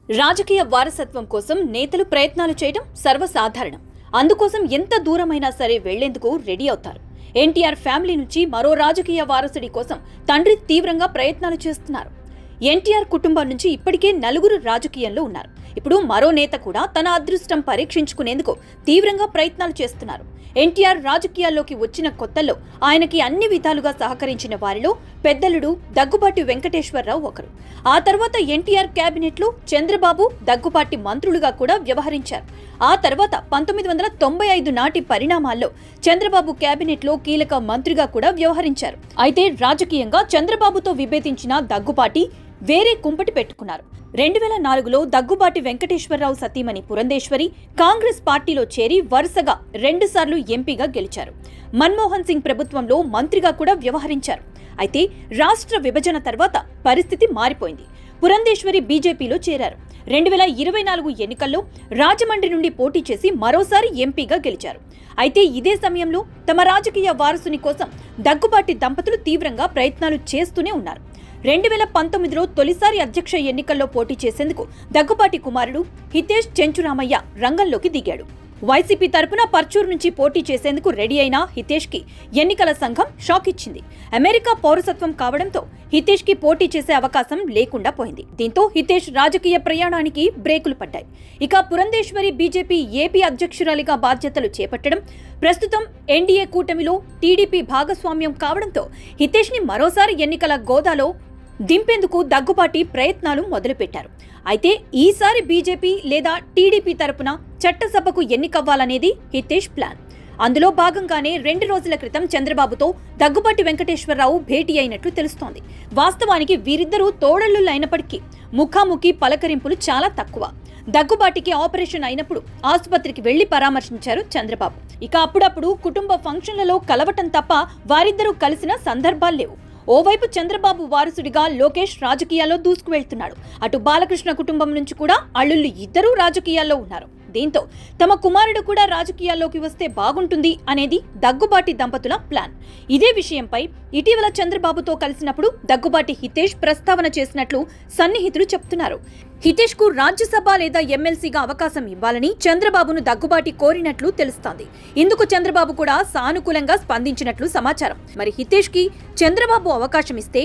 రాజకీయ వారసత్వం కోసం నేతలు ప్రయత్నాలు చేయడం సర్వసాధారణం. అందుకోసం ఎంత దూరమైనా సరే వెళ్లేందుకు రెడీ అవుతారు. ఎన్టీఆర్ ఫ్యామిలీ నుంచి మరో రాజకీయ వారసుడి కోసం తండ్రి తీవ్రంగా ప్రయత్నాలు చేస్తున్నారు. ఎన్టీఆర్ కుటుంబం నుంచి ఇప్పటికే 4 రాజకీయంలో ఉన్నారు. ఇప్పుడు మరో నేత కూడా తన అదృష్టం పరీక్షించుకునేందుకు తీవ్రంగా ప్రయత్నాలు చేస్తున్నారు. ఎన్టీఆర్ రాజకీయాల్లోకి వచ్చిన కొత్తల్లో ఆయనకి అన్ని విధాలుగా సహకరించిన వారిలో పెద్దలుడు దగ్గుబాటి వెంకటేశ్వరరావు ఒకరు. ఆ తర్వాత ఎన్టీఆర్ కేబినెట్లో చంద్రబాబు, దగ్గుబాటి మంత్రులుగా కూడా వ్యవహరించారు. ఆ తర్వాత 1995 నాటి పరిణామాల్లో చంద్రబాబు కేబినెట్లో కీలక మంత్రిగా కూడా వ్యవహరించారు. అయితే రాజకీయంగా చంద్రబాబుతో విభేదించిన దగ్గుబాటి వేరే కుంపటి పెట్టుకున్నారు. 2004లో దగ్గుబాటి వెంకటేశ్వరరావు సతీమణి పురంధేశ్వరి కాంగ్రెస్ పార్టీలో చేరి వరుసగా 2 సార్లు ఎంపీగా గెలిచారు. మన్మోహన్ సింగ్ ప్రభుత్వంలో మంత్రిగా కూడా వ్యవహరించారు. అయితే రాష్ట్ర విభజన తర్వాత పరిస్థితి మారిపోయింది. పురంధేశ్వరి బీజేపీలో చేరారు. 2024 ఎన్నికల్లో రాజమండ్రి నుండి పోటీ చేసి మరోసారి ఎంపీగా గెలిచారు. అయితే ఇదే సమయంలో తమ రాజకీయ వారసుని కోసం దగ్గుబాటి దంపతులు తీవ్రంగా ప్రయత్నాలు చేస్తూనే ఉన్నారు. 2019లో తొలిసారి అధ్యక్ష ఎన్నికల్లో పోటీ చేసేందుకు దగ్గుబాటి కుమారుడు హితేష్ చెంచురామయ్య రంగంలోకి దిగాడు. వైసీపీ తరపున పర్చూరు నుంచి పోటీ చేసేందుకు రెడీ అయిన హితేష్కి ఎన్నికల సంఘం షాక్ ఇచ్చింది. అమెరికా పౌరసత్వం కావడంతో హితేష్కి పోటీ చేసే అవకాశం లేకుండా పోయింది. దీంతో హితేష్ రాజకీయ ప్రయాణానికి బ్రేకులు పడ్డాయి. ఇక పురంధేశ్వరి బీజేపీ ఏపీ అధ్యక్షురాలిగా బాధ్యతలు చేపట్టడం, ప్రస్తుతం ఎన్డీఏ కూటమిలో టీడీపీ భాగస్వామ్యం కావడంతో హితేష్ని మరోసారి ఎన్నికల గోదాలో దింపేందుకు దగ్గుబాటి ప్రయత్నాలు మొదలుపెట్టారు. అయితే ఈసారి బీజేపీ లేదా టీడీపీ తరపున చట్టసభకు ఎన్నికవ్వాలనేది హితేష్ ప్లాన్. అందులో భాగంగానే 2 రోజుల క్రితం చంద్రబాబుతో దగ్గుబాటి వెంకటేశ్వరరావు భేటీ అయినట్లు తెలుస్తోంది. వాస్తవానికి వీరిద్దరూ తోడళ్లులు అయినప్పటికీ ముఖాముఖి పలకరింపులు చాలా తక్కువ. దగ్గుబాటికి ఆపరేషన్ అయినప్పుడు ఆసుపత్రికి వెళ్లి పరామర్శించారు చంద్రబాబు. ఇక అప్పుడప్పుడు కుటుంబ ఫంక్షన్లలో కలవటం తప్ప వారిద్దరూ కలిసిన సందర్భాలు లేవు. ఓవైపు చంద్రబాబు వారసుడిగా లోకేష్ రాజకీయాల్లో దూసుకువెళ్తున్నాడు. అటు బాలకృష్ణ కుటుంబం నుంచి కూడా అల్లుళ్ళు ఇద్దరూ రాజకీయాల్లో ఉన్నారు. దీంతో తమ కుమారుడు కూడా రాజకీయాల్లోకి వస్తే బాగుంటుంది అనేది దగ్గుబాటి దంపతుల ప్లాన్. ఇదే విషయంపై ఇటీవల చంద్రబాబుతో కలిసినప్పుడు దగ్గుబాటి హితేష్ ప్రస్తావన చేసినట్లు సన్నిహితులు చెప్తున్నారు. హితేష్ కు రాజ్యసభ లేదా ఎమ్మెల్సీగా అవకాశం ఇవ్వాలని చంద్రబాబును దగ్గుబాటి కోరినట్లు తెలుస్తోంది. ఇందుకు చంద్రబాబు కూడా సానుకూలంగా స్పందించినట్లు సమాచారం. మరి హితేష్ కి చంద్రబాబు అవకాశం ఇస్తే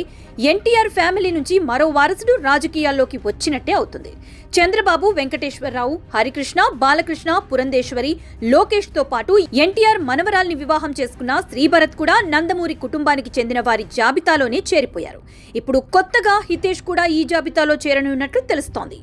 ఎన్టీఆర్ ఫ్యామిలీ నుంచి మరో వారసుడు రాజకీయాల్లోకి వచ్చినట్టే అవుతుంది. చంద్రబాబు, వెంకటేశ్వరరావు, హరికృష్ణ, బాలకృష్ణ, పురంధేశ్వరి, లోకేష్ తో పాటు ఎన్టీఆర్ మనవరాల్ని వివాహం చేసుకున్న శ్రీభరత్ కూడా నందమూరి కుటుంబానికి చెందిన వారి జాబితాలోనే చేరిపోయారు. ఇప్పుడు కొత్తగా హితేష్ కూడా ఈ జాబితాలో చేరనున్నట్లు తెలుస్తోంది.